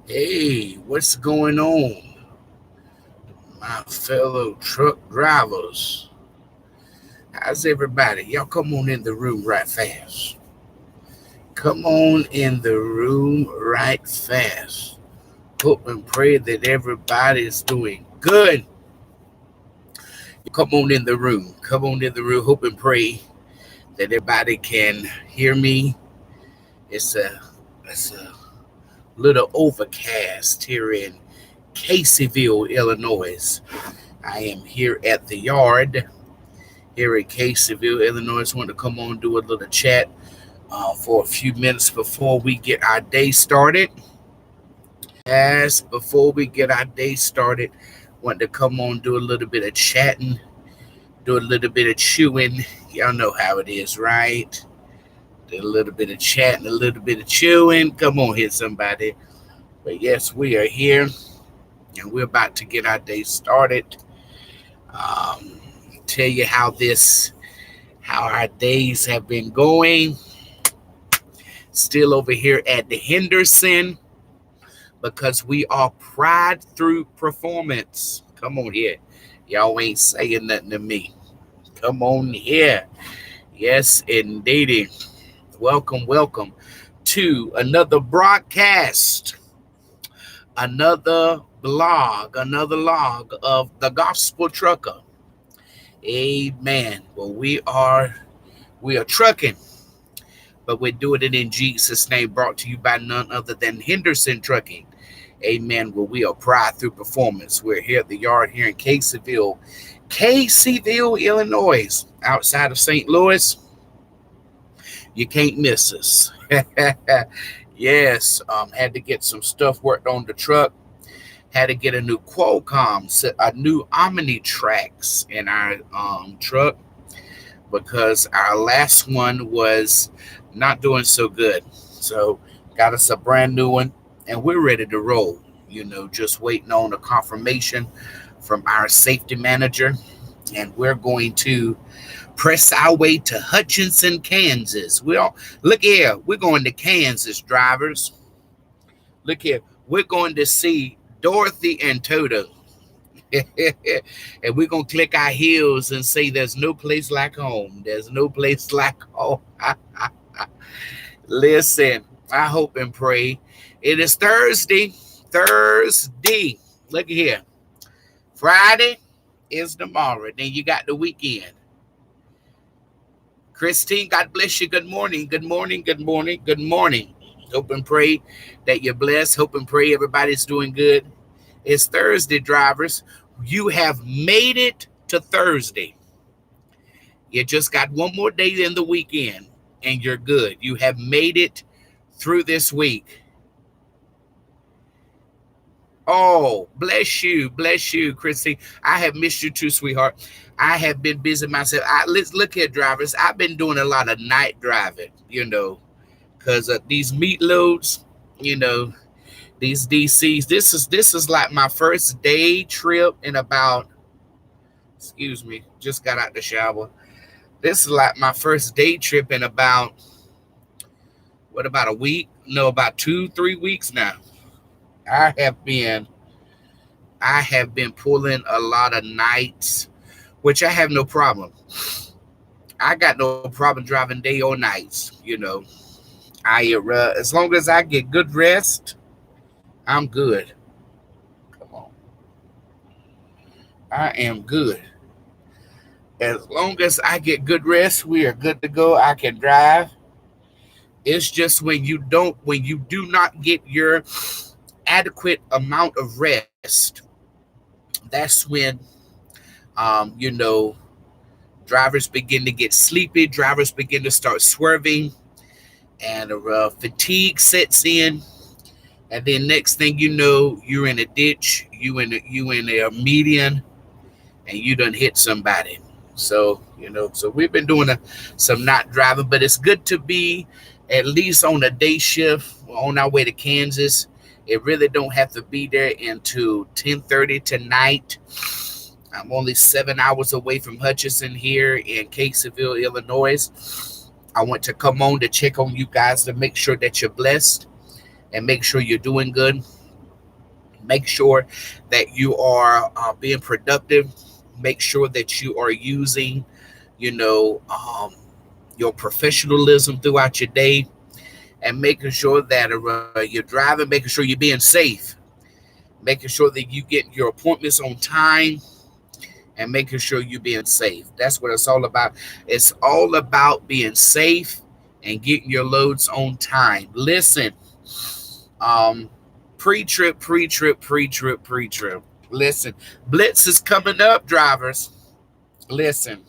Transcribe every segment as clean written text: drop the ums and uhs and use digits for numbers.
Hey, what's going on, my fellow truck drivers? How's everybody? Y'all come on in the room right fast. Come on in the room right fast. Hope and pray that everybody's doing good. Come on in the room. Come on in the room. Hope and pray that everybody can hear me. It's a little overcast here in Caseyville, Illinois. I am here at the yard here in Caseyville, Illinois. Just want to come on and do a little chat for a few minutes before we get our day started. Yes, before we get our day started, want to come on and do a little bit of chatting, do a little bit of chewing. Y'all know how it is, right? Do a little bit of chatting, a little bit of chewing. Come on here, somebody. But yes, we are here and we're about to get our day started. Tell you how our days have been going. Still over here at the Henderson because we are pride through performance. Come on here. Y'all ain't saying nothing to me. Come on here. Yes, indeed. Welcome to another broadcast, another another log of the Gospel Trucker. Amen. Well, we are trucking, but we're doing it in Jesus' name, brought to you by none other than Henderson Trucking. Amen. Well, we are pride through performance. We're here at the yard here in Caseyville, Illinois, outside of St. Louis. You can't miss us. Yes, had to get some stuff worked on the truck. Had to get a new Qualcomm, a new Omni tracks in our truck because our last one was not doing so good. So got us a brand new one and we're ready to roll. Just waiting on a confirmation from our safety manager. And we're going to press our way to Hutchinson, Kansas. Look here, we're going to Kansas, drivers. Look here, we're going to see Dorothy and Toto. And we're going to click our heels and say, there's no place like home. There's no place like home. Listen, I hope and pray. It is Thursday. Look here. Friday is tomorrow. Then you got the weekend. Christine, God bless you. Good morning. Good morning. Good morning. Good morning. Hope and pray that you're blessed. Hope and pray everybody's doing good. It's Thursday, drivers. You have made it to Thursday. You just got one more day in the weekend and you're good. You have made it through this week. Oh, bless you, Christy. I have missed you too, sweetheart. I have been busy myself. Let's look at drivers. I've been doing a lot of night driving, because these meat loads, these DCs. This is like my first day trip in about. Excuse me, just got out the shower. This is like my first day trip in about about a week? No, about 2-3 weeks now. I have been pulling a lot of nights, which I have no problem. I got no problem driving day or nights. As long as I get good rest, I'm good. Come on, I am good. As long as I get good rest, we are good to go. I can drive. It's just when you do not get your adequate amount of rest, that's when drivers begin to get sleepy, drivers begin to start swerving, and fatigue sets in, and then next thing you know, you're in a ditch, you in a median, and you done hit somebody. So we've been doing some night driving, but it's good to be at least on a day shift on our way to Kansas. It really don't have to be there until 10:30 tonight. I'm only 7 hours away from Hutchinson here in Caseyville, Illinois. I want to come on to check on you guys to make sure that you're blessed and make sure you're doing good. Make sure that you are being productive. Make sure that you are using, you know, your professionalism throughout your day, and making sure that you're driving, making sure you're being safe, making sure that you get your appointments on time, and making sure you're being safe. That's what it's all about. It's all about being safe and getting your loads on time. Listen, um, pre-trip, pre-trip, pre-trip, pre-trip. Listen, Blitz is coming up, drivers. Listen,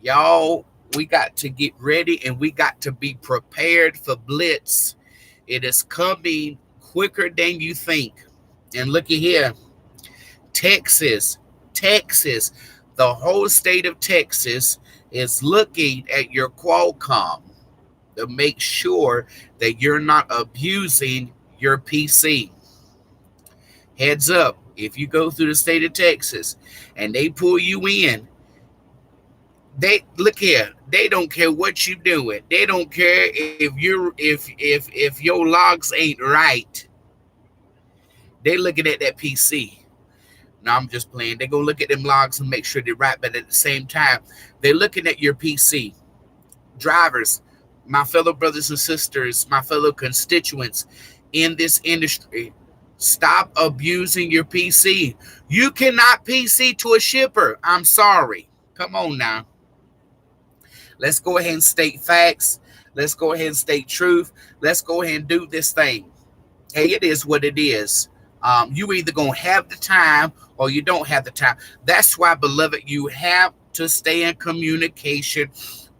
y'all, we got to get ready and we got to be prepared for Blitz. It is coming quicker than you think. And looky here, Texas, Texas, the whole state of Texas is looking at your Qualcomm to make sure that you're not abusing your PC. Heads up, if you go through the state of Texas and they pull you in, they look here, they don't care what you're doing. They don't care if your logs ain't right. They looking at that PC. No, I'm just playing. They're going to look at them logs and make sure they're right. But at the same time, they're looking at your PC. Drivers, my fellow brothers and sisters, my fellow constituents in this industry, stop abusing your PC. You cannot PC to a shipper. I'm sorry. Come on now. Let's go ahead and state facts. Let's go ahead and state truth. Let's go ahead and do this thing. Hey, it is what it is. You either going to have the time or you don't have the time. That's why, beloved, you have to stay in communication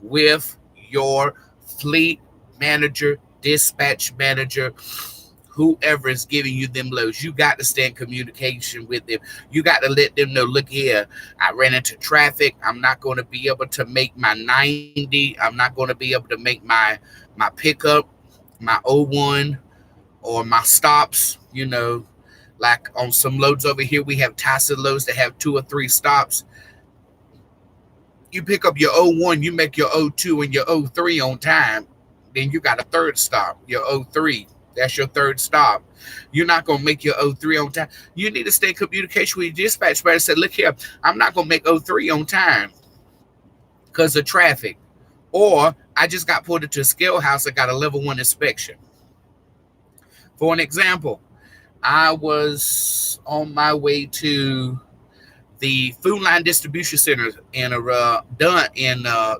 with your fleet manager, dispatch manager, whoever is giving you them loads. You got to stay in communication with them. You got to let them know, look here, I ran into traffic. I'm not going to be able to make my 90. I'm not going to be able to make my pickup, my O1, or my stops, like on some loads over here, we have Tyson loads that have 2 or 3 stops. You pick up your O1, you make your O2 and your O3 on time. Then you got a third stop, your O3. That's your third stop. You're not going to make your O3 on time. You need to stay in communication with your dispatch manager and say, look here, I'm not going to make O3 on time because of traffic. Or I just got pulled into a scale house and got a level 1 inspection. For an example, I was on my way to the Food Line Distribution Center in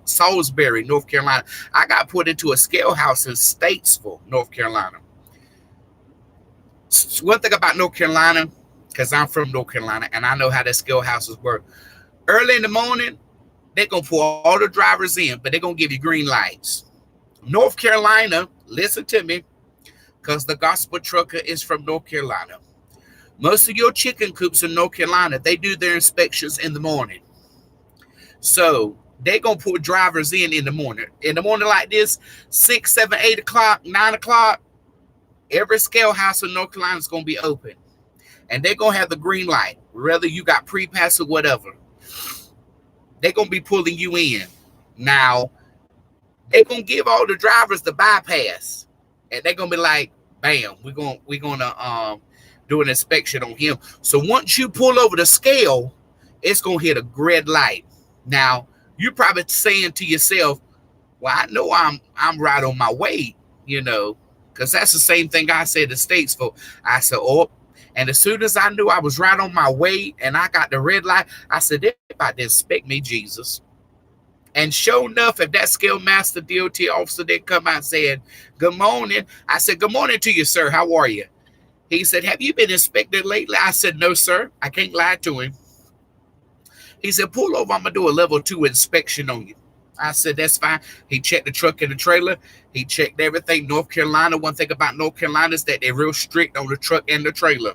Salisbury, North Carolina. I got put into a scale house in Statesville, North Carolina. One thing about North Carolina, because I'm from North Carolina and I know how the scale houses work. Early in the morning, they're going to pull all the drivers in, but they're going to give you green lights. North Carolina, listen to me, because the gospel trucker is from North Carolina. Most of your chicken coops in North Carolina, they do their inspections in the morning. So they're going to put drivers in the morning. In the morning like this, 6, 7, 8 o'clock, 9 o'clock, every scale house in North Carolina is going to be open. And they're going to have the green light, whether you got pre-pass or whatever. They're going to be pulling you in. Now, they're going to give all the drivers the bypass. And they're going to be like, bam, we're going to do an inspection on him. So once you pull over the scale, it's going to hit a red light. Now, you're probably saying to yourself, well, I know I'm right on my way, because that's the same thing I said to Statesville. I said, oh, and as soon as I knew I was right on my way and I got the red light, I said, they're about to inspect me, Jesus. And sure enough, if that scale master DOT officer did come out and said, good morning, I said, good morning to you, sir. How are you? He said, have you been inspected lately? I said, no, sir. I can't lie to him. He said, pull over. I'm going to do a level 2 inspection on you. I said, that's fine. He checked the truck and the trailer. He checked everything. North Carolina, one thing about North Carolina is that they're real strict on the truck and the trailer.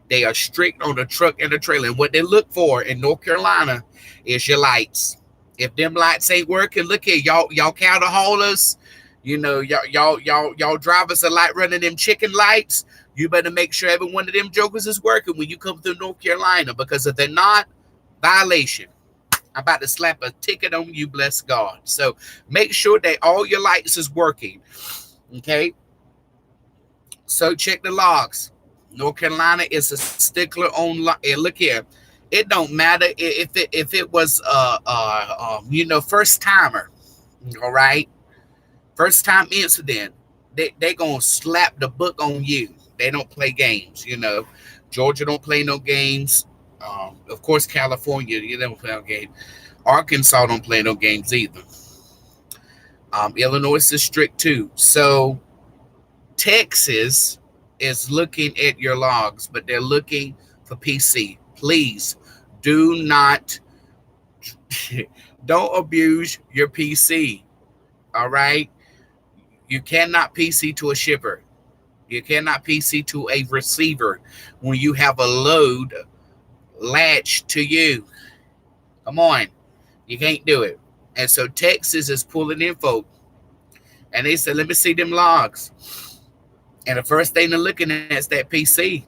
They are strict on the truck and the trailer. And what they look for in North Carolina is your lights. If them lights ain't working, look here, y'all counter haulers, y'all drivers are like running them chicken lights. You better make sure every one of them jokers is working when you come through North Carolina, because if they're not, violation. I'm about to slap a ticket on you, bless God. So make sure that all your lights is working. Okay. So check the logs. North Carolina is a stickler on. Look here, it don't matter if it was first timer. All right, first time incident. They gonna slap the book on you. They don't play games. Georgia don't play no games. Of course, California, you don't play no game. Arkansas don't play no games either. Illinois is strict too. So Texas is looking at your logs, but they're looking for PC. Please do not don't abuse your PC. All right. You cannot PC to a shipper. You cannot PC to a receiver when you have a load latched to you. Come on. You can't do it. And so Texas is pulling in folk. And they said, let me see them logs. And the first thing they're looking at is that PC.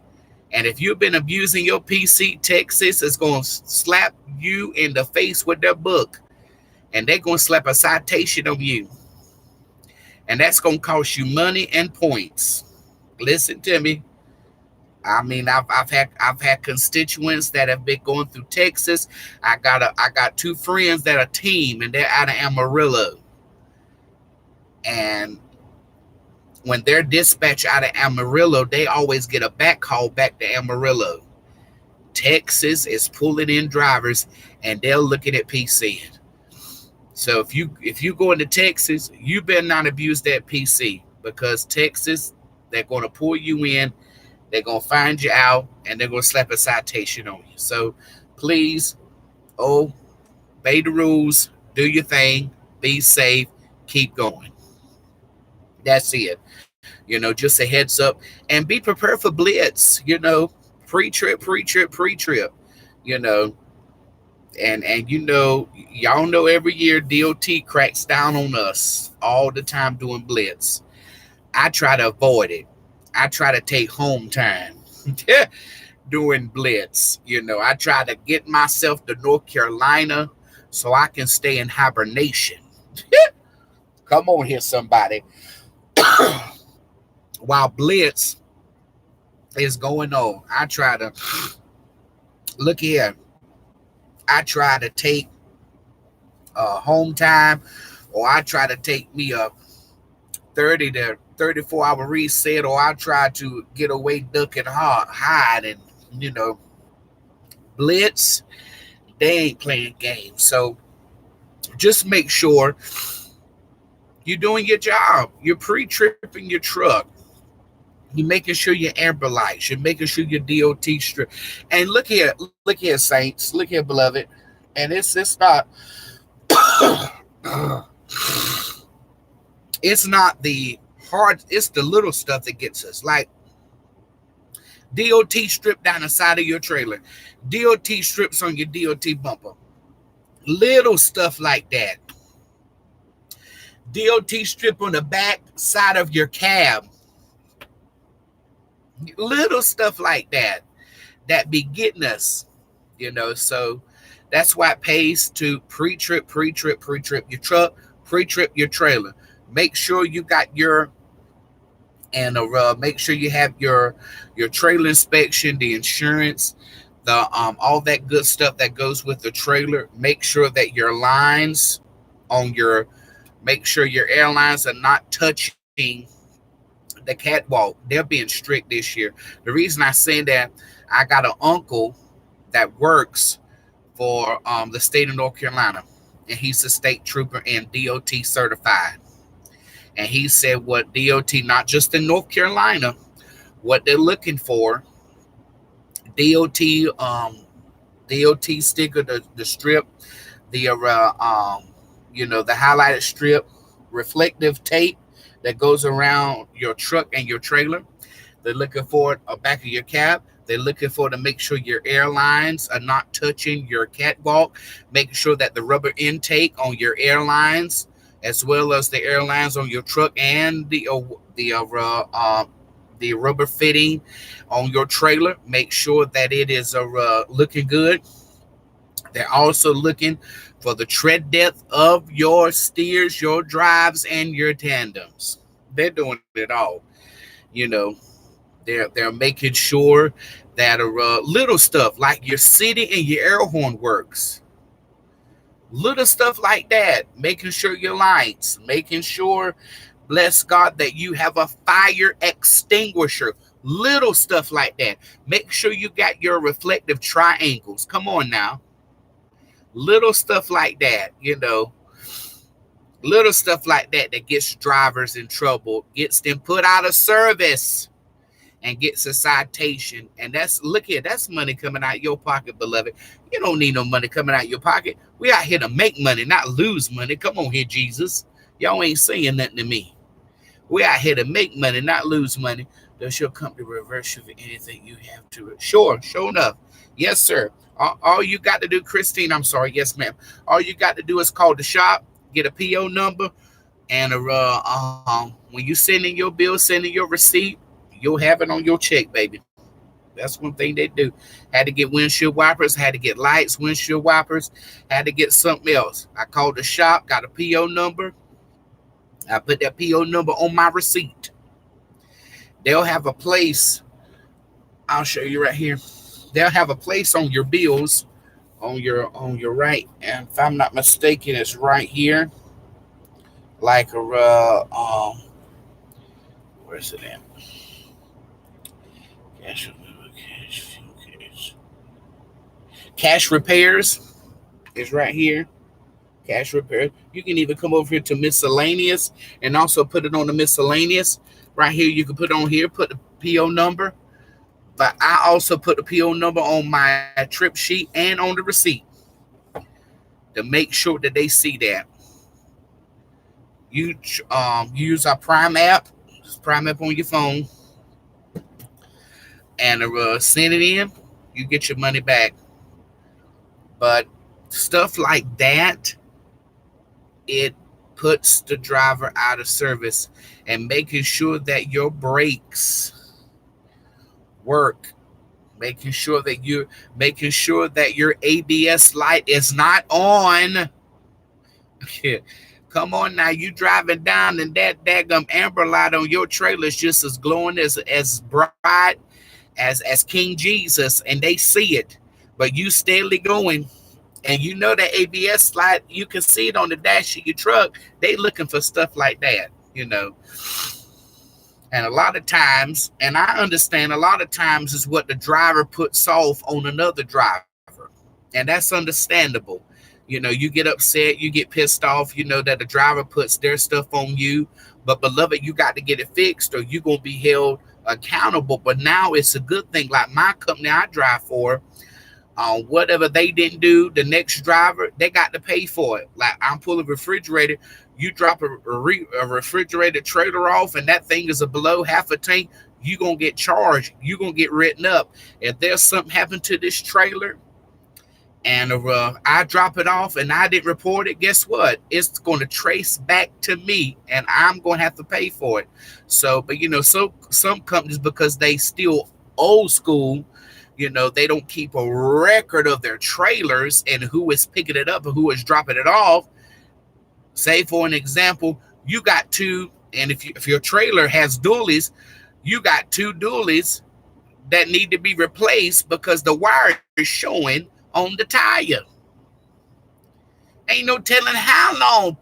And if you've been abusing your PC, Texas is going to slap you in the face with their book. And they're going to slap a citation on you. And that's going to cost you money and points. Listen to me. I mean, I've had constituents that have been going through Texas. I got two friends that are team, and they're out of Amarillo. And when they're dispatched out of Amarillo, they always get a back call back to Amarillo. Texas is pulling in drivers, and they're looking at PC. So if you go into Texas, you better not abuse that PC, because Texas, they're going to pull you in, they're going to find you out, and they're going to slap a citation on you. So please, obey the rules, do your thing, be safe, keep going. That's it. Just a heads up, and be prepared for blitz, pre-trip. And y'all know every year DOT cracks down on us all the time doing blitz. I try to avoid it. I try to take home time doing blitz. I try to get myself to North Carolina so I can stay in hibernation. Come on here, somebody. While blitz is going on, I try to look here. I try to take home time, or I try to take me a 30 to 34 hour reset, or I try to get away, duck and hide, and blitz, they ain't playing games. So just make sure you're doing your job. You're pre-tripping your truck. You're making sure your amber lights. You're making sure your DOT strip. And look here, saints. Look here, beloved. And it's not it's not the hard, it's the little stuff that gets us. Like DOT strip down the side of your trailer. DOT strips on your DOT bumper. Little stuff like that. DOT strip on the back side of your cab. Little stuff like that be getting us, so that's why it pays to pre-trip your truck, pre-trip your trailer. Make sure you got make sure you have your trailer inspection, the insurance, the all that good stuff that goes with the trailer. Make sure that your lines make sure your airlines are not touching the catwalk. They're being strict this year. The reason I say that, I got an uncle that works for the state of North Carolina, and he's a state trooper and DOT certified. And he said what DOT, not just in North Carolina, what they're looking for, DOT sticker, the strip, the the highlighted strip, reflective tape that goes around your truck and your trailer. They're looking for it back of your cab. They're looking for to make sure your airlines are not touching your catwalk. Make sure that the rubber intake on your airlines, as well as the airlines on your truck, and the rubber fitting on your trailer, make sure that it is looking good. They're also looking for the tread depth of your steers, your drives, and your tandems. They're doing it all. They're making sure that little stuff like your city and your air horn works, little stuff like that, making sure your lights, making sure, bless God, that you have a fire extinguisher, little stuff like that. Make sure you got your reflective triangles. Come on now. Little stuff like that, little stuff like that that gets drivers in trouble, gets them put out of service, and gets a citation. And look here, that's money coming out your pocket, beloved. You don't need no money coming out your pocket. We out here to make money, not lose money. Come on here, Jesus. Y'all ain't saying nothing to me. We out here to make money, not lose money. Does your company reverse you for anything you have to? Sure enough. Yes, sir. All you got to do, Christine, I'm sorry. Yes, ma'am. All you got to do is call the shop, get a PO number, and when you send in your bill, send in your receipt, you'll have it on your check, baby. That's one thing they do. Had to get windshield wipers, had to get lights, windshield wipers, had to get something else. I called the shop, got a PO number. I put that PO number on my receipt. They'll have a place. I'll show you right here. They'll have a place on your bills, on your right. And if I'm not mistaken, it's right here. Like where's it at? Cash repairs is right here. Cash repairs. You can even come over here to miscellaneous and also put it on the miscellaneous. Right here, you can put it on here, put the PO number. But I also put the PO number on my trip sheet and on the receipt to make sure that they see that. You use our Prime app. Just Prime app on your phone. And send it in. You get your money back. But stuff like that, it puts the driver out of service, and making sure that your brakes work, making sure that your ABS light is not on. Come on now, you driving down and that daggum amber light on your trailer is just as glowing, as bright as King Jesus, and they see it, but you steadily going. And you know that ABS light, you can see it on the dash of your truck. They looking for stuff like that, And a lot of times, and I understand, a lot of times is what the driver puts off on another driver. And that's understandable. You get upset, you get pissed off, that the driver puts their stuff on you. But beloved, you got to get it fixed or you're going to be held accountable. But now it's a good thing. Like my company I drive for, whatever they didn't do, the next driver, they got to pay for it. Like I'm pulling a refrigerator, you drop a refrigerator trailer off and that thing is below half a tank, you're going to get charged. You're going to get written up. If there's something happened to this trailer and I drop it off and I didn't report it, guess what? It's going to trace back to me and I'm going to have to pay for it. So, but so some companies, because they still old school, they don't keep a record of their trailers and who is picking it up and who is dropping it off. Say, for an example, you got two, and if your trailer has dualies, you got two dualies that need to be replaced because the wire is showing on the tire. Ain't no telling how long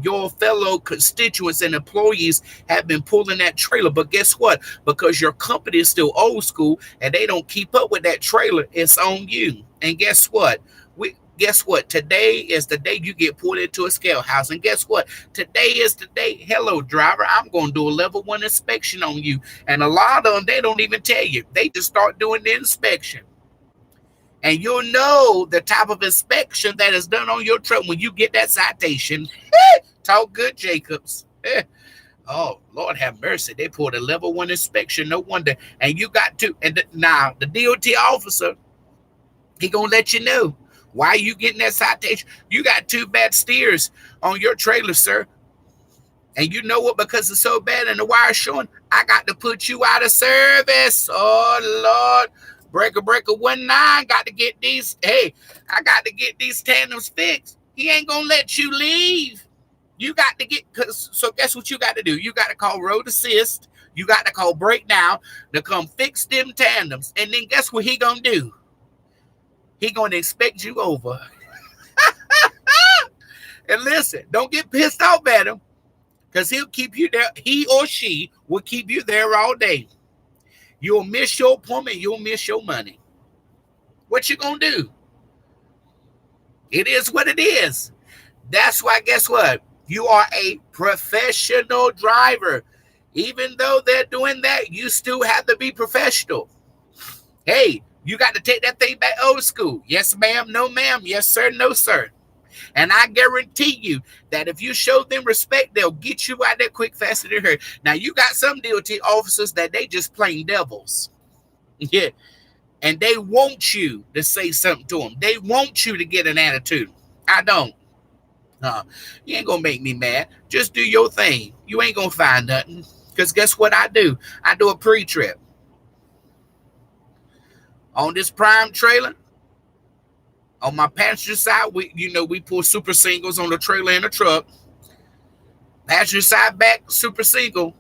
your fellow constituents and employees have been pulling that trailer. But guess what? Because your company is still old school and they don't keep up with that trailer, it's on you. And guess what? Today is the day you get pulled into a scale house. And guess what? Today is the day. Hello, driver. I'm going to do a level 1 inspection on you. And a lot of them, they don't even tell you. They just start doing the inspection. And you'll know the type of inspection that is done on your truck when you get that citation. Talk good, Jacobs. Oh, Lord have mercy. They pulled a level 1 inspection. No wonder. And you got to. And now the DOT officer, he going to let you know. Why are you getting that citation? You got 2 bad steers on your trailer, sir. And you know what? Because it's so bad and the wire's showing, I got to put you out of service. Oh, Lord. Breaker 19, got to get these. Hey, I got to get these tandems fixed. He ain't going to let you leave. You got to so guess what you got to do? You got to call road assist. You got to call breakdown to come fix them tandems. And then guess what he gonna do? He gonna expect you over. And listen, don't get pissed off at him, because he'll keep you there. He or she will keep you there all day. You'll miss your appointment. You'll miss your money. What you gonna do? It is what it is. That's why, guess what? You are a professional driver. Even though they're doing that, you still have to be professional. Hey, you got to take that thing back old school. Yes, ma'am. No, ma'am. Yes, sir. No, sir. And I guarantee you that if you show them respect, they'll get you out there quick, faster than her. Now, you got some DOT officers that they just plain devils. Yeah. And they want you to say something to them. They want you to get an attitude. I don't. You ain't going to make me mad. Just do your thing. You ain't going to find nothing. Because guess what I do? I do a pre-trip. On this prime trailer, on my passenger side, we pull super singles on the trailer and the truck. Passenger side back, super single,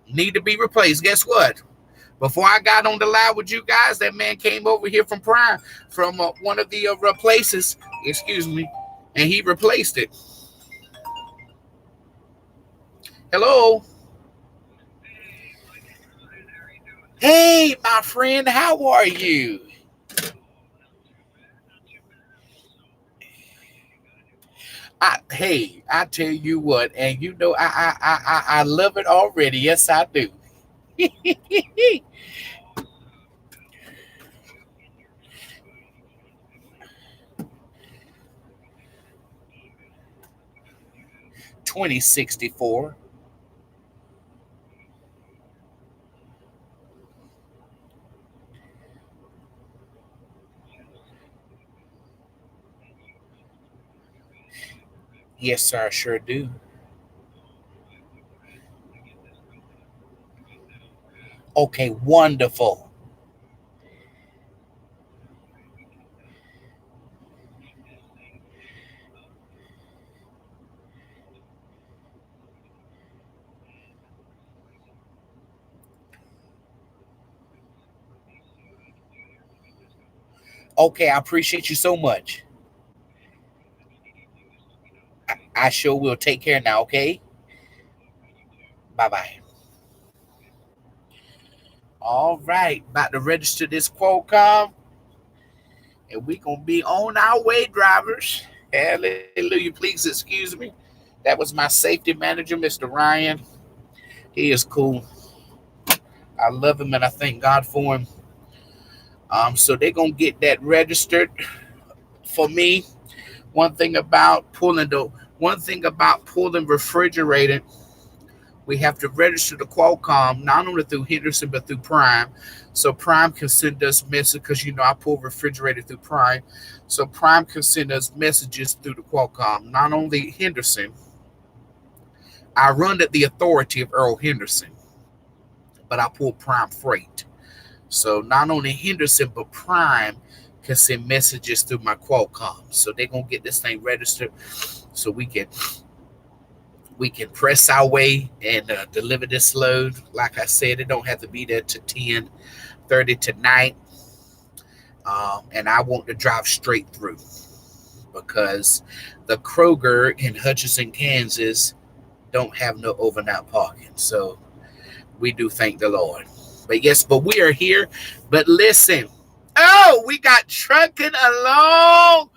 need to be replaced. Guess what? Before I got on the line with you guys, that man came over here from Prime, from one of the places, and he replaced it. Hello. Hey, my friend, how are you? I tell you what, and you know, I love it already. Yes, I do. 2064. Yes, sir, I sure do. Okay, wonderful. Okay, I appreciate you so much. I sure will. Take care now, okay? Bye bye. All right, about to register this Qualcomm, and we gonna be on our way, drivers. Hallelujah! Please excuse me. That was my safety manager, Mr. Ryan. He is cool. I love him, and I thank God for him. So they're gonna get that registered for me. One thing about pulling refrigerated, we have to register the Qualcomm not only through Henderson but through Prime. So Prime can send us messages, because I pull refrigerated through Prime. So Prime can send us messages through the Qualcomm. Not only Henderson, I run at the authority of Earl Henderson, but I pull Prime Freight. So not only Henderson but Prime can send messages through my Qualcomm. So they're gonna get this thing registered so we can press our way and deliver this load. Like I said, it don't have to be there to 10:30 tonight. And I want to drive straight through, because the Kroger in Hutchinson, Kansas don't have no overnight parking. So we do thank the Lord. But yes, but we are here. But listen, we got trucking along.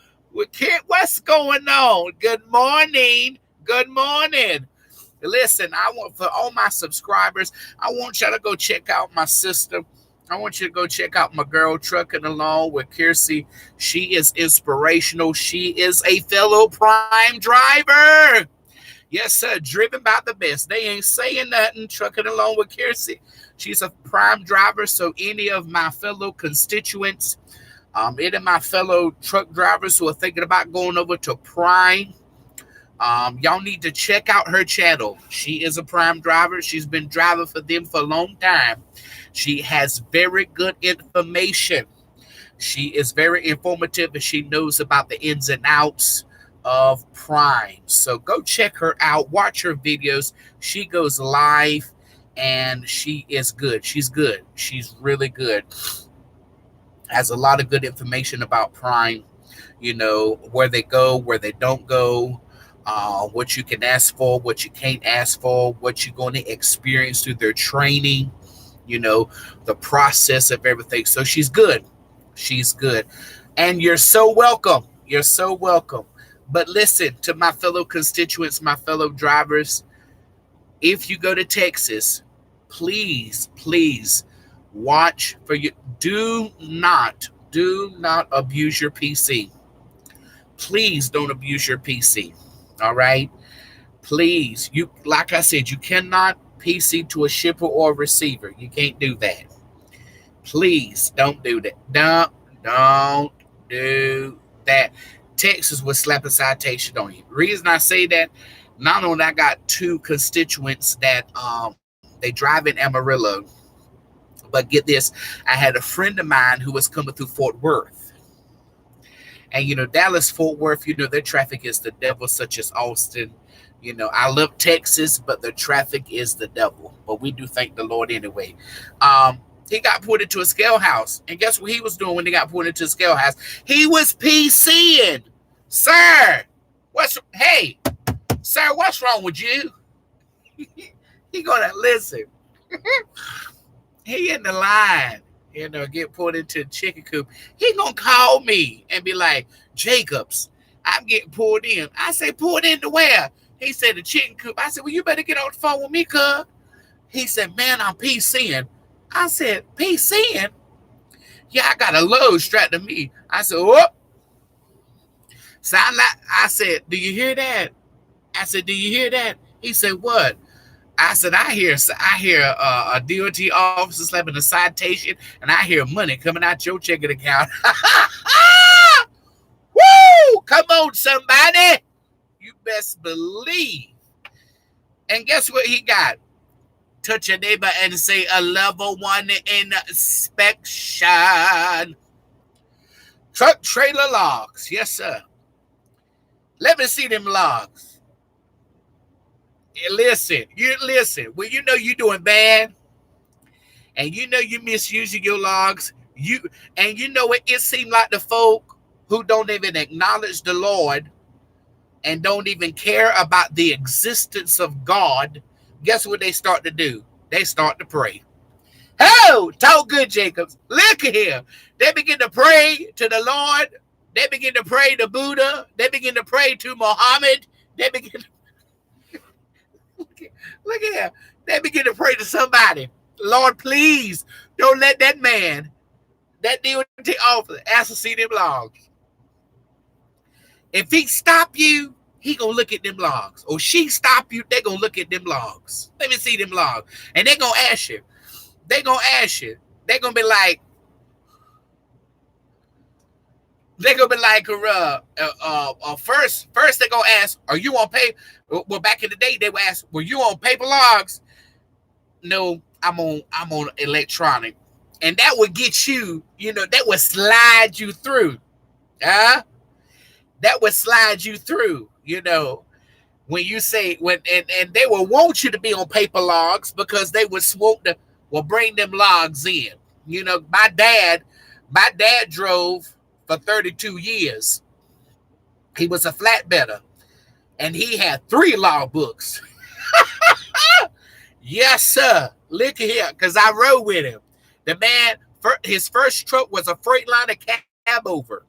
What's going on? Good morning. Good morning. Listen, I want, for all my subscribers, I want y'all to go check out my sister. I want you to go check out my girl trucking along with Kiersey. She is inspirational. She is a fellow Prime driver. Yes, sir. Driven by the best. They ain't saying nothing. Trucking along with Kiersey. She's a Prime driver. So any of my fellow constituents, any of my fellow truck drivers who are thinking about going over to Prime, y'all need to check out her channel. She is a Prime driver. She's been driving for them for a long time. She has very good information. She is very informative, and she knows about the ins and outs of Prime. So go check her out. Watch her videos. She goes live, and she is good. She's good. She's really good. Has a lot of good information about Prime, where they go, where they don't go, what you can ask for, what you can't ask for, what you're going to experience through their training, the process of everything. So she's good. She's good. And you're so welcome. You're so welcome. But listen to my fellow constituents, my fellow drivers. If you go to Texas, please, please watch for you. Do not abuse your PC. Please don't abuse your PC. All right. Please. Like I said, you cannot PC to a shipper or a receiver. You can't do that. Please don't do that. Don't do that. Texas will slap a citation on you. Reason I say that, not only I got two constituents that they drive in Amarillo, but get this, I had a friend of mine who was coming through Fort Worth. And Dallas, Fort Worth, their traffic is the devil, such as Austin. I love Texas, but the traffic is the devil. But we do thank the Lord anyway. He got put into a scale house. And guess what he was doing when he got put into a scale house? He was PCing. Sir, hey, sir, what's wrong with you? He gonna listen. He in the line, get put into a chicken coop. He gonna call me and be like, Jacobs, I'm getting pulled in. I say, pulled into where? He said, the chicken coop. I said, well, you better get on the phone with me, cuz. He said, man, I'm PCing. I said, PCing? Yeah, I got a load strapped to me. I said, whoop. Sound like, I said, do you hear that? I said, do you hear that? He said, what? I said, I hear a DOT officer slapping a citation, and I hear money coming out your checking account. Woo! Come on, somebody. You best believe. And guess what he got? Touch your neighbor and say a level 1 inspection. Truck trailer logs. Yes, sir. Let me see them logs. Listen. When you know you're doing bad and you know you're misusing your logs, it seems like the folk who don't even acknowledge the Lord and don't even care about the existence of God, guess what they start to do? They start to pray. Oh, talk good, Jacobs. Look at here. They begin to pray to the Lord. They begin to pray to Buddha. They begin to pray to Muhammad. They begin to look at here. They begin to pray to somebody. Lord, please don't let that man, that DOT officer, ask to see them logs. If he stop you, he gonna look at them logs. Or she stop you, they gonna look at them logs. Let me see them logs. And they gonna ask you. They gonna be like, first they're gonna ask, are you on paper? Well, back in the day, they would ask, were you on paper logs? No, I'm on electronic. And that would get you, that would slide you through. That would slide you through, when you say, and they will want you to be on paper logs because they would bring them logs in. My dad drove for 32 years. He was a flatbedder, and he had 3 log books. Yes, sir. Look here, because I rode with him. The man, his first truck was a Freightliner cab over.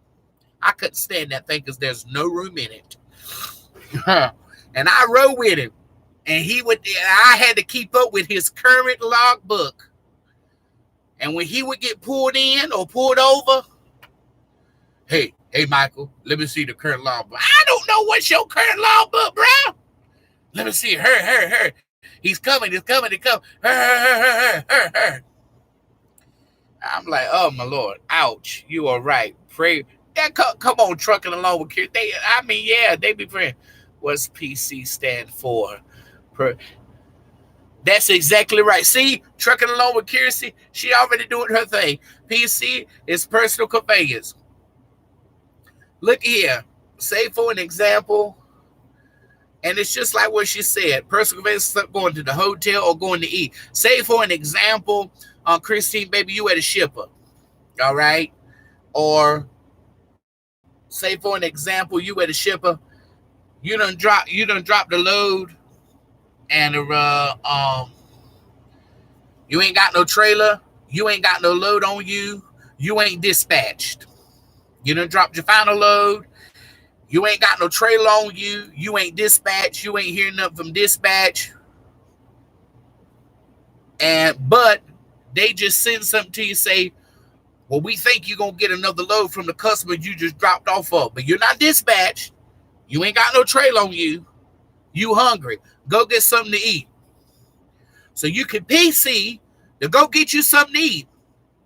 I couldn't stand that thing because there's no room in it. And I rode with him, and I had to keep up with his current log book. And when he would get pulled in or pulled over, hey, Michael, let me see the current log book. I don't know what's your current log book, bro. Let me see. Her. He's coming. Her. I'm like, oh, my Lord. Ouch. You are right. Pray. Come on, trucking along with kids. They be praying. What's PC stand for? That's exactly right. See, trucking along with Kiersey, she already doing her thing. PC is personal conveyance. Look here. Say for an example, And it's just like what she said. Personal conveyance is going to the hotel or going to eat. Say for an example, Christine, baby, you at a shipper, all right? Or say for an example, you at a shipper, you done drop the load, and you ain't got no trailer, you ain't got no load on you, you ain't dispatched. You done dropped your final load, you ain't got no trailer on you, you ain't dispatched, you ain't hearing nothing from dispatch, but they just send something to you, say, well, we think you're gonna get another load from the customer you just dropped off of, but you're not dispatched, you ain't got no trailer on you, you hungry, go get something to eat. So you can PC to go get you something to eat.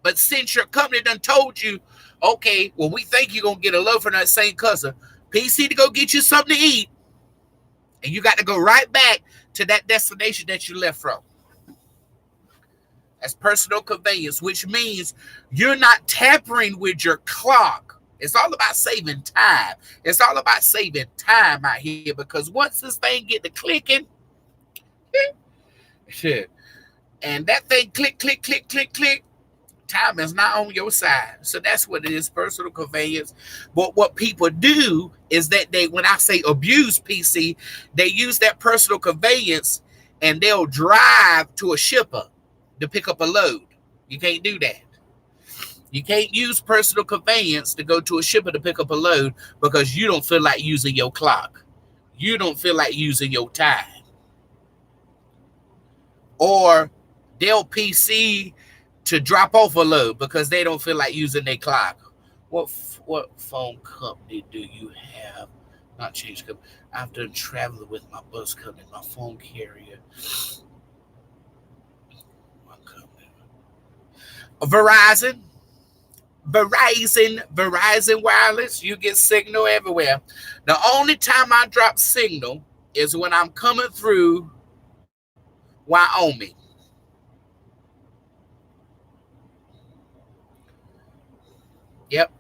But since your company done told you, okay, well, we think you're going to get a load from that same customer, PC to go get you something to eat, and you got to go right back to that destination that you left from. That's personal conveyance, which means you're not tampering with your clock. It's all about saving time. It's all about saving time out here, because once this thing get to clicking, shit, and that thing click, click, click, click, click, time is not on your side. So that's what it is, personal conveyance. But what people do is that they, when I say abuse PC, they use that personal conveyance and they'll drive to a shipper to pick up a load. You can't do that. You can't use personal conveyance to go to a shipper to pick up a load because you don't feel like using your clock. You don't feel like using your time. Or they'll PC to drop off a load because they don't feel like using their clock. What phone company do you have? Not change company. I've done traveling with my bus company, my phone carrier. What company? Verizon Wireless. You get signal everywhere. The only time I drop signal is when I'm coming through Wyoming. Yep.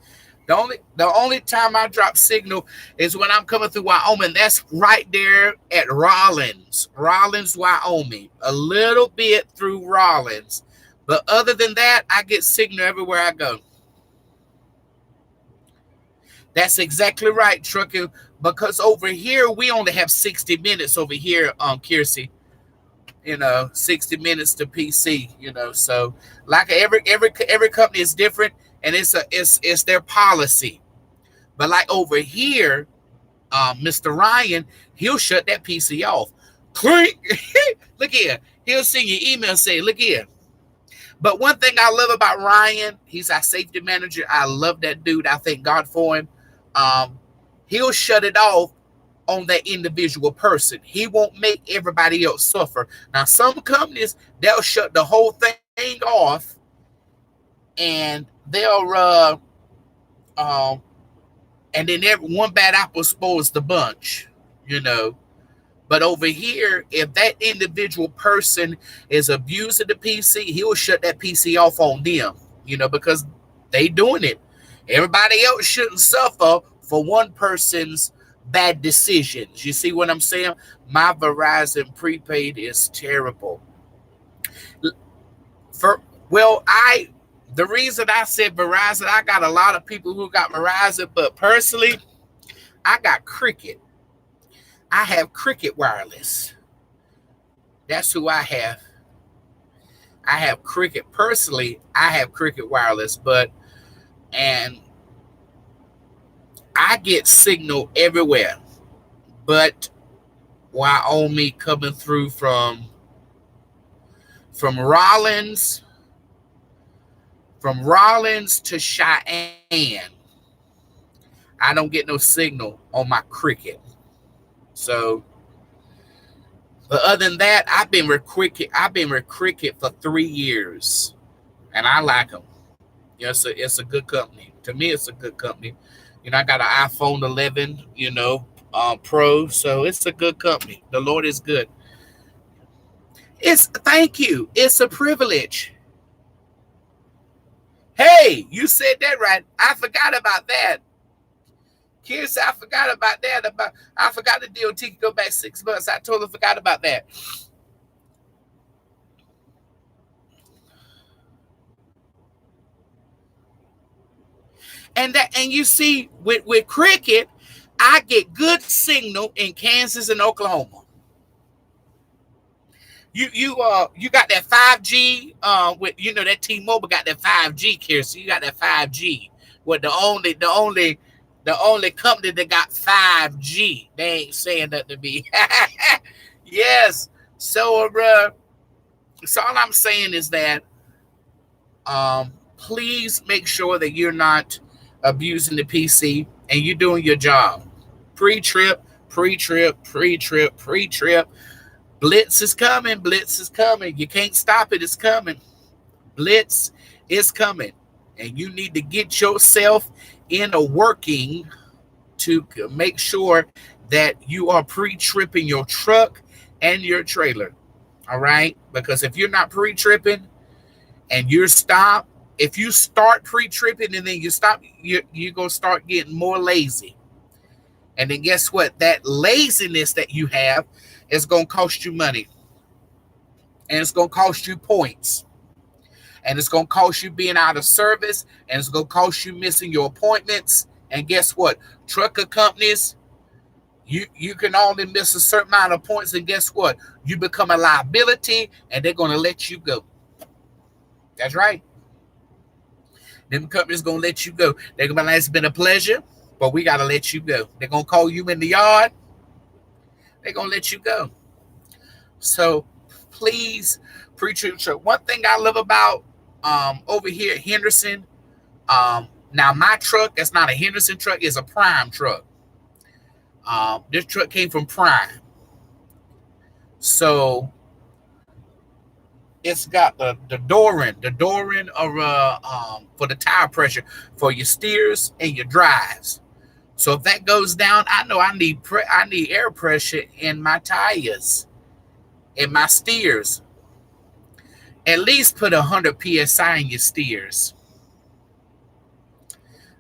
The only time I drop signal is when I'm coming through Wyoming. That's right there at Rawlins, Wyoming. A little bit through Rawlins. But other than that, I get signal everywhere I go. That's exactly right, Trucker. Because over here, we only have 60 minutes over here, Kiersey. 60 minutes to PC, so like every company is different, and it's their policy. But like over here, Mr. Ryan, he'll shut that PC off. Clink. Look here. He'll send you email saying, look here. But one thing I love about Ryan, he's our safety manager. I love that dude. I thank God for him. He'll shut it off on that individual person. He won't make everybody else suffer. Now, some companies, they'll shut the whole thing off, and they'll and then one bad apple spoils the bunch, But over here, if that individual person is abusing the PC, he'll shut that PC off on them, because they doing it. Everybody else shouldn't suffer for one person's bad decisions. You see what I'm saying? My Verizon prepaid is terrible. The reason I said Verizon, I got a lot of people who got Verizon, but personally, I got Cricket. I have Cricket Wireless. That's who I have. I have Cricket. Personally, I have Cricket Wireless, and I get signal everywhere, but Wyoming coming through from Rollins to Cheyenne, I don't get no signal on my Cricket. So, but other than that, I've been with Cricket for 3 years, and I like them. It's a good company. To me, it's a good company. I got an iPhone 11, Pro, so it's a good company. The Lord is good. Thank you. It's a privilege. Hey, you said that right. I forgot about that. Kids, I forgot about that. I forgot the DOT could go back 6 months. I totally forgot about that. And you see, with cricket, I get good signal in Kansas and Oklahoma. You got that 5G with that T-Mobile got that 5G here, so you got that 5G. With the only company that got 5G. They ain't saying nothing to me. Yes. So so all I'm saying is that please make sure that you're not abusing the PC and you're doing your job. Pre-trip, pre-trip, pre-trip, pre-trip. Blitz is coming. Blitz is coming. You can't stop it. It's coming. Blitz is coming. And you need to get yourself in a working to make sure that you are pre-tripping your truck and your trailer. All right? Because if you're not pre-tripping and you're stopped, if you start pre-tripping and then you stop, you're going to start getting more lazy. And then guess what? That laziness that you have is going to cost you money. And it's going to cost you points. And it's going to cost you being out of service. And it's going to cost you missing your appointments. And guess what? Trucker companies, you can only miss a certain amount of points. And guess what? You become a liability and they're going to let you go. That's right. Them companies going to let you go. They're going to be like, it's been a pleasure, but we got to let you go. They're going to call you in the yard. They're going to let you go. So please, pre-trip truck. One thing I love about over here at Henderson, now my truck, that's not a Henderson truck, it's a Prime truck. This truck came from Prime. So it's got the Doran for the tire pressure for your steers and your drives. So if that goes down, I know I need air pressure in my tires, in my steers. At least put 100 psi in your steers.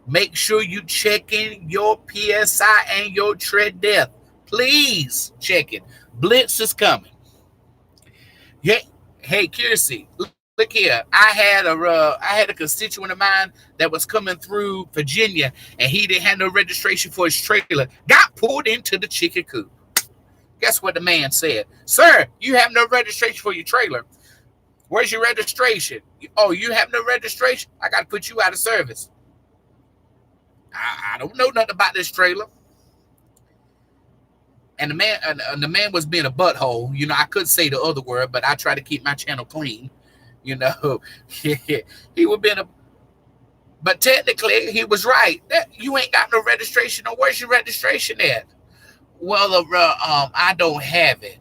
Make sure you checking your psi and your tread depth. Please check it. Blitz is coming. Yeah. Hey, Kiersey, look here. I had a constituent of mine that was coming through Virginia, and he didn't have no registration for his trailer. Got pulled into the chicken coop. Guess what the man said? Sir, you have no registration for your trailer. Where's your registration? Oh, you have no registration? I got to put you out of service. I don't know nothing about this trailer. And the man was being a butthole. I could say the other word, but I try to keep my channel clean. He was being but technically he was right. You ain't got no registration. Or where's your registration at? Well, I don't have it.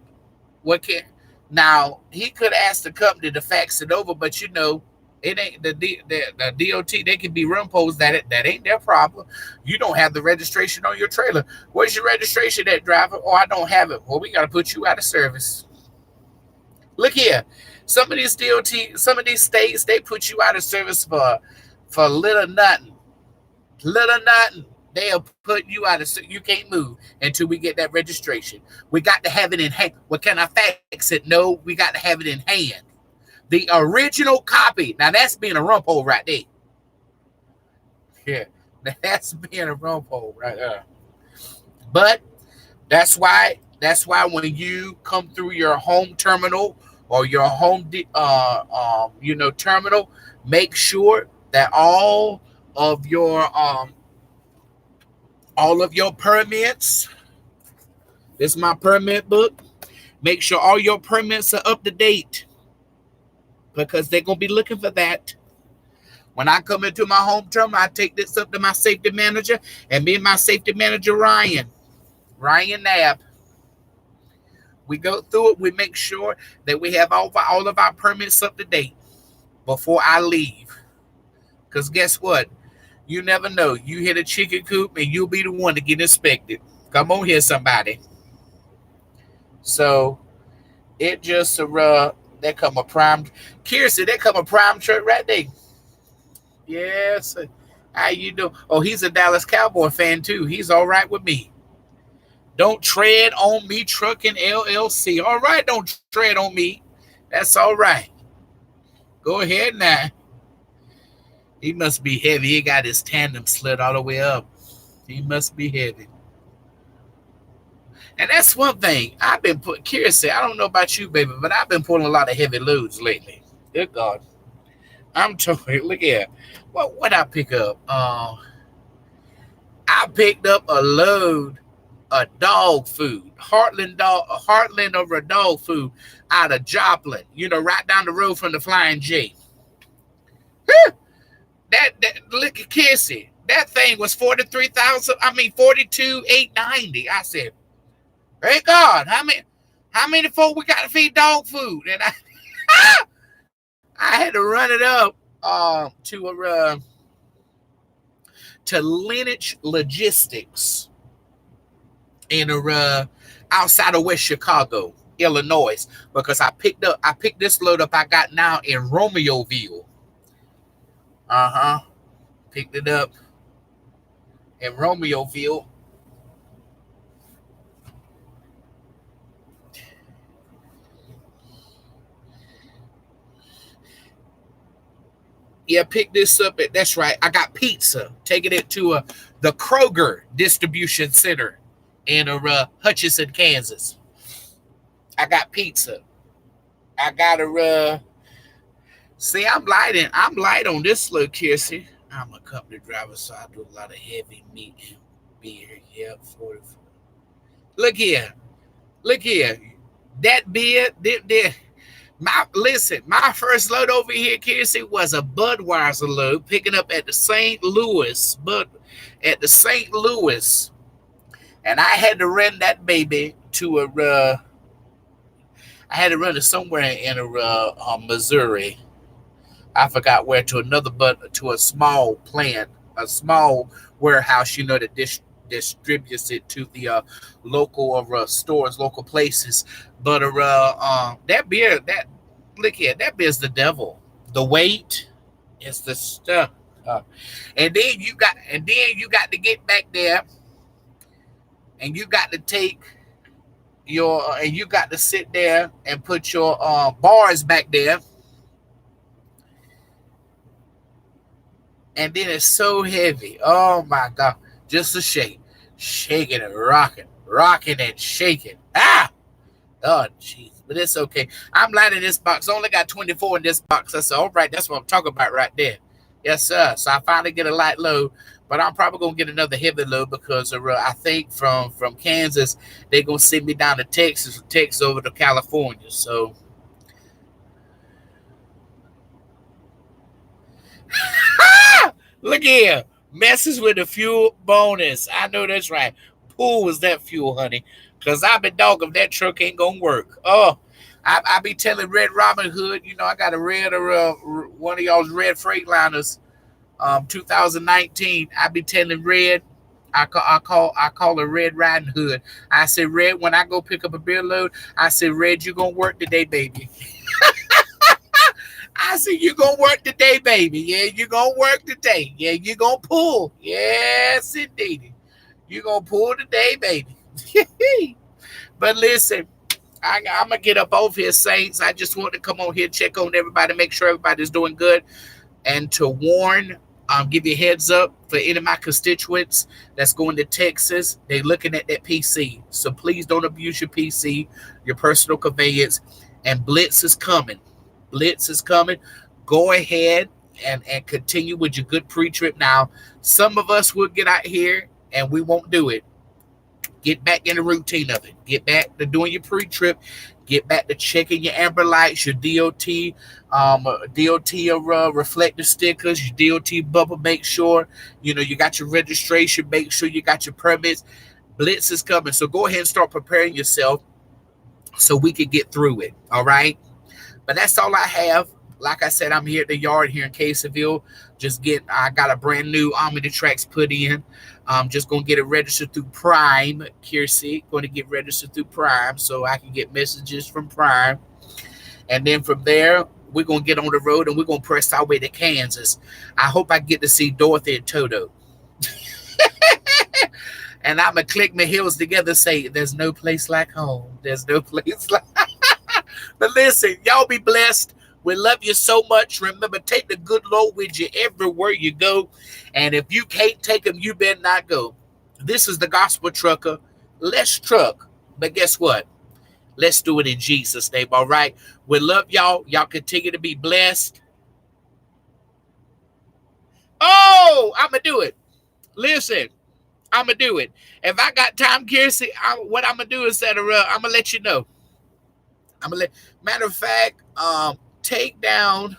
What can? Now he could ask the company to fax it over, but it ain't the DOT. They can be rumpos that ain't their problem. You don't have the registration on your trailer. Where's your registration at, driver? Oh, I don't have it. Well, we got to put you out of service. Look here. Some of these DOT, some of these states, they put you out of service for little nothing. Little nothing. They'll put you out of service. You can't move until we get that registration. We got to have it in hand. Well, can I fax it? No, we got to have it in hand. The original copy. Now that's being a rump hole right there. Yeah, that's being a rump hole right there. But that's why when you come through your home terminal or your home terminal, make sure that all of your permits. This is my permit book. Make sure all your permits are up to date, because they're going to be looking for that. When I come into my home terminal, I take this up to my safety manager, and me and my safety manager, Ryan Knapp, we go through it. We make sure that we have all of our permits up to date before I leave. Because guess what? You never know. You hit a chicken coop, and you'll be the one to get inspected. Come on here, somebody. So it just that come a Prime. Kiersey, that come a Prime truck right there. Yes. How you doing? Oh, he's a Dallas Cowboy fan too. He's all right with me. Don't tread on me, trucking LLC. All right, don't tread on me. That's all right. Go ahead now. He must be heavy. He got his tandem slid all the way up. He must be heavy. And that's one thing I've been putting. Curious, I don't know about you, baby, but I've been pulling a lot of heavy loads lately. Good God, I'm telling you. Look here. What I pick up? I picked up a load of dog food, Heartland over a dog food out of Joplin. You know, right down the road from the Flying J. That look at Casey. That thing was 43,000. I mean 42,890. I said, "Hey God, how many folk we got to feed dog food?" And I had to run it up to Lineage Logistics in outside of West Chicago, Illinois, because I picked this load up I got now in Romeoville. Picked it up in Romeoville. Yeah, pick this up. That's right. I got pizza. Taking it to the Kroger distribution center in Hutchinson, Kansas. I got pizza. I got a see. I'm light on this look here. See, I'm a company driver, so I do a lot of heavy meat and beer. Yeah, 44. Look here. Look here. That beer. My first load over here, Casey, was a Budweiser load, picking up at the St. Louis, and I had to run that baby to I had to run it somewhere in Missouri. I forgot where, to a small plant, a small warehouse, that distributes it to the local stores, local places. But that beer, look here, that beer's the devil. The weight is the stuff. And then you got to get back there, and you got to you got to sit there and put your bars back there. And then it's so heavy. Oh my God. Just a shake. Shaking and rocking and shaking. Oh, jeez. But it's okay. I'm lighting this box. I only got 24 in this box. I said, all right, that's what I'm talking about right there. Yes, sir. So I finally get a light load, but I'm probably going to get another heavy load because I think from Kansas, they're going to send me down to Texas, from Texas over to California. So look here. Messes with the fuel bonus. I know that's right. Pool was that fuel, honey. Because I've been dogging that truck ain't going to work. Oh, I be telling Red Robin Hood, I got a red one of y'all's red Freightliners, 2019. I be telling Red, I call her Red Riding Hood. I said, Red, when I go pick up a beer load, I said, Red, you going to work today, baby. I said, you going to work today, baby. Yeah, you going to work today. Yeah, you going to pull. Yes, indeed. You going to pull today, baby. But listen, I'm going to get up off here, Saints. I just want to come on here, check on everybody, make sure everybody's doing good. And to warn, give you a heads up for any of my constituents that's going to Texas, they're looking at that PC. So please don't abuse your PC, your personal conveyance. And Blitz is coming. Blitz is coming. Go ahead and continue with your good pre-trip. Now, some of us will get out here and we won't do it. Get back in the routine of it. Get back to doing your pre-trip. Get back to checking your amber lights, your DOT reflective stickers, your DOT bubble. Make sure you got your registration. Make sure you got your permits. Blitz is coming, so go ahead and start preparing yourself so we can get through it. All right. But that's all I have. Like I said, I'm here at the yard here in Caseyville. I got a brand new Omni Tracks put in. I'm just going to get it registered through Prime. Kiersey, going to get registered through Prime so I can get messages from Prime. And then from there, we're going to get on the road and we're going to press our way to Kansas. I hope I get to see Dorothy and Toto. And I'm going to click my heels together and say, there's no place like home. There's no place like But listen, y'all be blessed. We love you so much. Remember, take the good Lord with you everywhere you go. And if you can't take him, you better not go. This is the Gospel Trucker. Let's truck. But guess what? Let's do it in Jesus' name, all right? We love y'all. Y'all continue to be blessed. Oh, I'm going to do it. Listen, I'm going to do it. If I got time, Kiersey, what I'm going to do is I'm going to let you know. Matter of fact, take down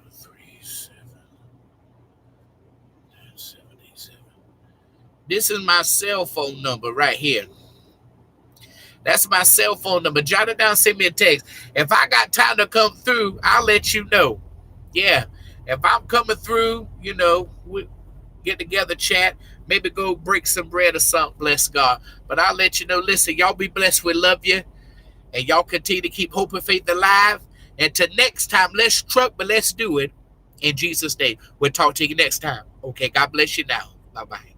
37. This is my cell phone number right here. That's my cell phone number. Jot it down, send me a text. If I got time to come through, I'll let you know. Yeah. If I'm coming through, we get together, chat, maybe go break some bread or something, bless God. But I'll let you know. Listen, y'all be blessed. We love you. And y'all continue to keep hope and faith alive. Until next time, let's truck, but let's do it in Jesus' name. We'll talk to you next time. Okay, God bless you now. Bye-bye.